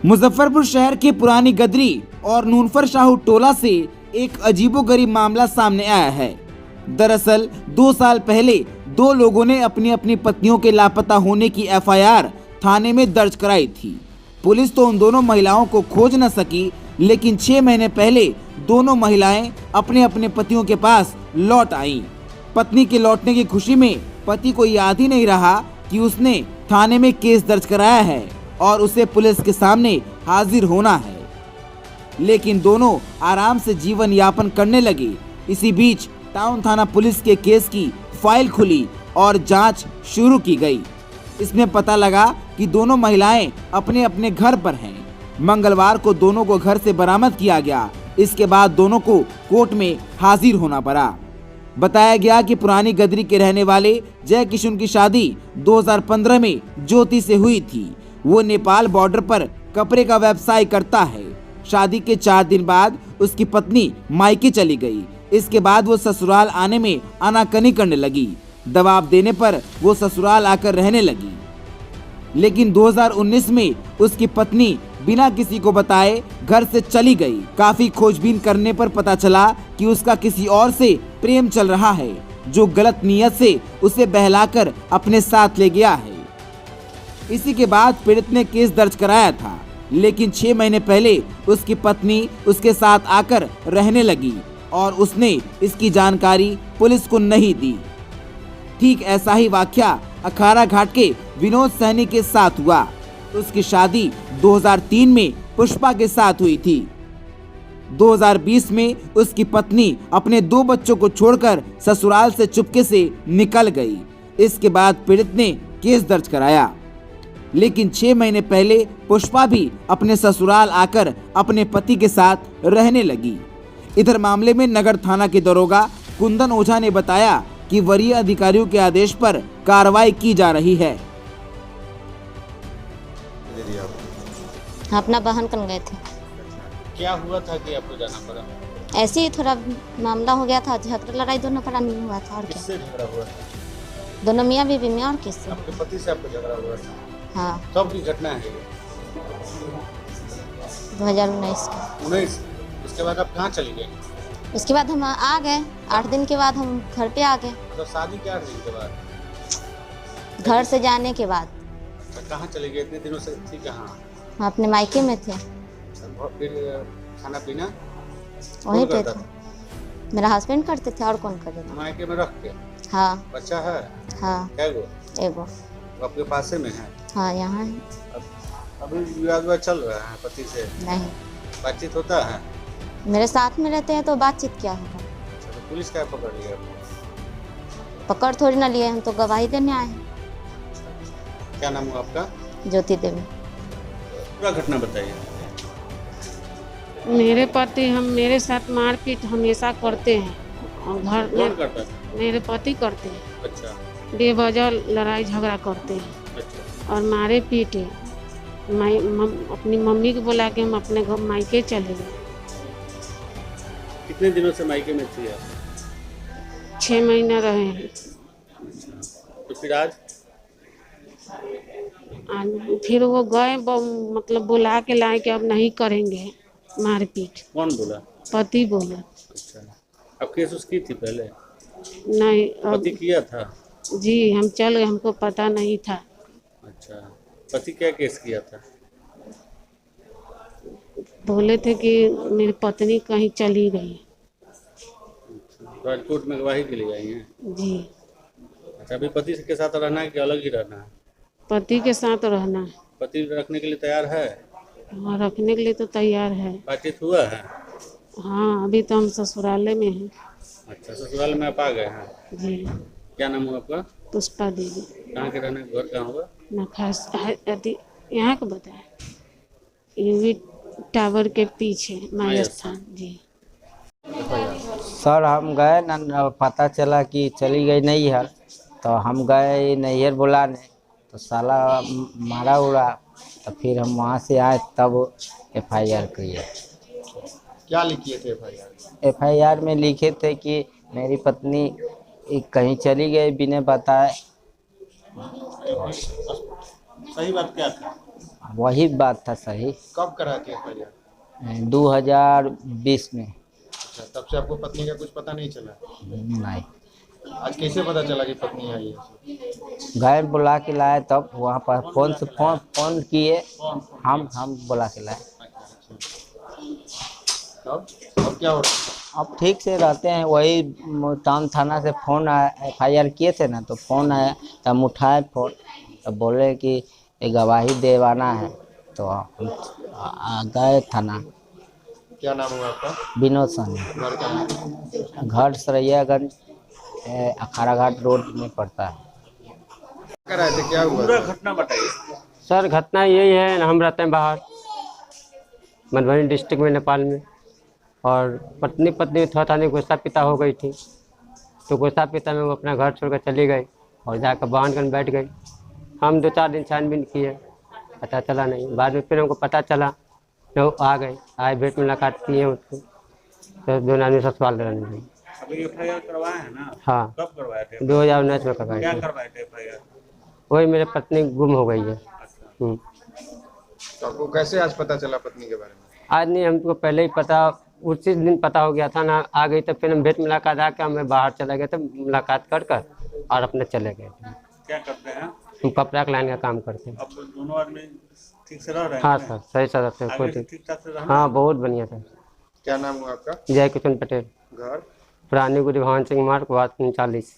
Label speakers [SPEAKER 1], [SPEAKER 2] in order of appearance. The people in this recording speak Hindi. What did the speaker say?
[SPEAKER 1] मुजफ्फरपुर शहर के पुरानी गदरी और नूनफर शाहू टोला से एक अजीबोगरीब मामला सामने आया है। दरअसल 2 साल पहले 2 लोगों ने अपनी अपनी पत्नियों के लापता होने की एफआईआर थाने में दर्ज कराई थी। पुलिस तो उन दोनों महिलाओं को खोज न सकी, लेकिन 6 महीने पहले दोनों महिलाएं अपने अपने पतियों के पास लौट आईं। पत्नी के लौटने की खुशी में पति को याद ही नहीं रहा कि उसने थाने में केस दर्ज कराया है और उसे पुलिस के सामने हाजिर होना है, लेकिन दोनों आराम से जीवन यापन करने लगे। इसी बीच टाउन थाना पुलिस के केस की फाइल खुली और जांच शुरू की गई। इसमें पता लगा कि दोनों महिलाएं अपने अपने घर पर हैं। मंगलवार को दोनों को घर से बरामद किया गया। इसके बाद दोनों को कोर्ट में हाजिर होना पड़ा। बताया गया कि पुरानी गदरी के रहने वाले जय किशन की शादी 2015 में ज्योति से हुई थी। वो नेपाल बॉर्डर पर कपड़े का व्यवसाय करता है। शादी के 4 दिन बाद उसकी पत्नी मायके चली गई। इसके बाद वो ससुराल आने में आनाकानी करने लगी। दबाव देने पर वो ससुराल आकर रहने लगी, लेकिन 2019 में उसकी पत्नी बिना किसी को बताए घर से चली गई। काफी खोजबीन करने पर पता चला कि उसका किसी और से प्रेम चल रहा है, जो गलत नियत से उसे बहलाकर अपने साथ ले गया है। इसी के बाद पीड़ित ने केस दर्ज कराया था, लेकिन 6 महीने पहले उसकी पत्नी उसके साथ आकर रहने लगी और उसने इसकी जानकारी पुलिस को नहीं दी। ठीक ऐसा ही वाकया अखाड़ा घाट के विनोद सहनी के साथ हुआ। उसकी शादी 2003 में पुष्पा के साथ हुई थी। 2020 में उसकी पत्नी अपने 2 बच्चों को छोड़कर ससुराल से चुपके से निकल गई। इसके बाद पीड़ित ने केस दर्ज कराया, लेकिन 6 महीने पहले पुष्पा भी अपने ससुराल आकर अपने पति के साथ रहने लगी। इधर मामले में नगर थाना के दरोगा कुंदन ओझा ने बताया कि वरीय अधिकारियों के आदेश पर कार्रवाई की जा रही है।
[SPEAKER 2] अपना बहन कन गए थे।
[SPEAKER 3] क्या हुआ था कि आपको जाना पड़ा?
[SPEAKER 2] ऐसे ही थोड़ा मामला हो गया था, झगड़ा लड़ाई दोनों का नहीं हुआ था। और क्या?
[SPEAKER 3] किससे झगड़ा हुआ था?
[SPEAKER 2] दोनों मियाँ बीवी में। और किससे?
[SPEAKER 3] आपके पति से आपको झगड़ा हुआ था?
[SPEAKER 2] हाँ,
[SPEAKER 3] कब की घटना है ये?
[SPEAKER 2] 2019 का।
[SPEAKER 3] 19। उसके बाद आप कहाँ चली गई?
[SPEAKER 2] उसके बाद हम आ गए। 8 दिन के बाद हम घर पे आ गए।
[SPEAKER 3] तो शादी के 8 दिन के बाद?
[SPEAKER 2] घर से जाने के बाद
[SPEAKER 3] तो कहाँ चली गई? इतने दिनों से थी कहाँ?
[SPEAKER 2] हम अपने मायके में थे।
[SPEAKER 3] फिर खाना पीना
[SPEAKER 2] वहीं पे थे। मेरा हस्बैंड करते थे, और कौन करते थे?
[SPEAKER 3] मायके में रख के?
[SPEAKER 2] हाँ।
[SPEAKER 3] बच्चा है?
[SPEAKER 2] हाँ।
[SPEAKER 3] कैगो?
[SPEAKER 2] एगो।
[SPEAKER 3] वो आपके पास में है?
[SPEAKER 2] हाँ, यहाँ है।
[SPEAKER 3] अभी विवाद चल रहा है पति से?
[SPEAKER 2] नहीं,
[SPEAKER 3] बातचीत होता है?
[SPEAKER 2] मेरे साथ में रहते हैं तो बातचीत क्या होगा।
[SPEAKER 3] तो पुलिस क्या पकड़ लिया?
[SPEAKER 2] पकड़ थोड़ी ना लिए, हम तो गवाही देने आए हैं।
[SPEAKER 3] क्या नाम हुआ आपका?
[SPEAKER 2] ज्योति देवी।
[SPEAKER 3] पूरा घटना बताइए।
[SPEAKER 4] मेरे पति मेरे साथ मारपीट हमेशा करते हैं और घर
[SPEAKER 3] कौन करता था?
[SPEAKER 4] मेरे पति करते हैं।
[SPEAKER 3] अच्छा।
[SPEAKER 4] बेवजह लड़ाई झगड़ा करते हैं
[SPEAKER 3] अच्छा।
[SPEAKER 4] और मारे पीटे। अपनी मम्मी को बुला के हम अपने घर मायके चले गए।
[SPEAKER 3] कितने दिनों से मायके में थी आप?
[SPEAKER 4] 6 महीने रहे हैं।
[SPEAKER 3] तो फिर आज
[SPEAKER 4] फिर वो गए मतलब बुला के लाए कि अब नहीं करेंगे मारपीट।
[SPEAKER 3] कौन बोला?
[SPEAKER 4] पति बोला।
[SPEAKER 3] अच्छा। अब केस उसकी थी पहले?
[SPEAKER 4] नहीं,
[SPEAKER 3] पति किया था?
[SPEAKER 4] जी हम चल गए, हमको पता नहीं था।
[SPEAKER 3] अच्छा। पति क्या केस किया था?
[SPEAKER 4] बोले थे कि मेरी पत्नी कहीं चली गई।
[SPEAKER 3] तो आज कोर्ट में गवाही के लिए आई हैं?
[SPEAKER 4] जी।
[SPEAKER 3] अच्छा, अभी पति के साथ रहना है कि अलग ही रहना है?
[SPEAKER 4] पति के साथ रहना है।
[SPEAKER 3] पति रखने के लिए तैयार है?
[SPEAKER 4] हाँ, रखने के लिए तो तैयार है।
[SPEAKER 3] बातचीत हुआ है?
[SPEAKER 4] हाँ, अभी तो हम ससुराले में हैं।
[SPEAKER 3] अच्छा, ससुराल में आप आ गए हैं?
[SPEAKER 4] जी।
[SPEAKER 3] क्या नाम हुआ आपका?
[SPEAKER 4] पुष्पा देवी।
[SPEAKER 3] कहाँ के रहने? घर कहाँ हुआ?
[SPEAKER 4] ना खास यहाँ का बताए, यूवी टावर के पीछे माई स्थान। जी।
[SPEAKER 5] सर हम गए ना, पता चला कि चली गई नैहर, तो हम गए नैहर बुलाने, तो साला मारा उड़ा, तो फिर हम वहाँ से आए तब एफआईआर किए।
[SPEAKER 3] क्या लिखिए थे एफआईआर?
[SPEAKER 5] एफआईआर में लिखे थे कि मेरी पत्नी कहीं चली गई बिना बताए।
[SPEAKER 3] सही बात क्या था?
[SPEAKER 5] वही बात था सही।
[SPEAKER 6] कब कराए थे FIR?
[SPEAKER 5] 2020 में।
[SPEAKER 6] अच्छा, तब से आपको पत्नी का कुछ पता नहीं चला?
[SPEAKER 5] नहीं,
[SPEAKER 6] आज कैसे पता चला कि पत्नी आई है?
[SPEAKER 5] गए बुला के लाए, तब वहाँ पर फोन किए, हम बुला के लाए।
[SPEAKER 6] अब क्या हो रहा है?
[SPEAKER 5] अब ठीक से रहते हैं। वही टाउन थाना से फोन आया, FIR किए थे ना, तो फोन आया, तो हम उठाए फोन, तो बोले कि ये गवाही देवाना है, तो हम गए थाना।
[SPEAKER 6] क्या नाम हुआ आपका?
[SPEAKER 5] विनोद सानी।
[SPEAKER 6] घर का है?
[SPEAKER 5] घर सरैयागंज अखाड़ा घाट रोड में पड़ता है।
[SPEAKER 6] कराए थे, क्या हुआ?
[SPEAKER 3] पूरा घटना बताइए।
[SPEAKER 7] सर घटना यही है, हम रहते हैं बाहर मधुबनी डिस्ट्रिक्ट में, नेपाल में, और पत्नी थोड़ा था नहीं गुस्सा पिता हो गई थी, तो गुस्सा पिता में वो अपना घर छोड़कर चली गई और जाकर बांध कर बैठ गई। हम 2-4 दिन छानबीन किए, पता चला नहीं। बाद में फिर हमको पता चला, तो आ गए, आए भेंट मुलाकात किए उसको, तो दोनों आदमी ससुराल रहने लगे।
[SPEAKER 3] अभी FIR करवाए हैं ना?
[SPEAKER 7] हाँ,
[SPEAKER 3] कब करवाए थे?
[SPEAKER 7] 2019 में करवाए
[SPEAKER 3] क्या
[SPEAKER 7] थे।
[SPEAKER 3] करवाए थे FIR?
[SPEAKER 7] वही मेरे पत्नी गुम हो गई है।
[SPEAKER 6] तो आपको कैसे आज पता चला पत्नी के बारे में?
[SPEAKER 7] आज नहीं, हमको पहले ही पता, उसी दिन पता हो गया था ना, आ गई तो फिर हम भेंट मुलाकात आकर हमें बाहर चले गए थे, मुलाकात कर और अपने चले गए थे।
[SPEAKER 3] क्या करते हैं?
[SPEAKER 7] हम कपड़ा का लाइन का काम करते हैं।
[SPEAKER 3] अब दोनों आदमी ठीक से रह रहे हैं?
[SPEAKER 7] हाँ सर, सही सर रहते हैं, कोई
[SPEAKER 3] आगे से
[SPEAKER 7] ठीक।
[SPEAKER 3] ठीक ठाक से रहना?
[SPEAKER 7] हाँ बहुत बढ़िया सर।
[SPEAKER 6] क्या नाम हुआ आपका?
[SPEAKER 7] जय किशन पटेल,
[SPEAKER 6] घर?
[SPEAKER 7] पुरानी गुरु भवन सिंह मार्ग, वार्ड 39।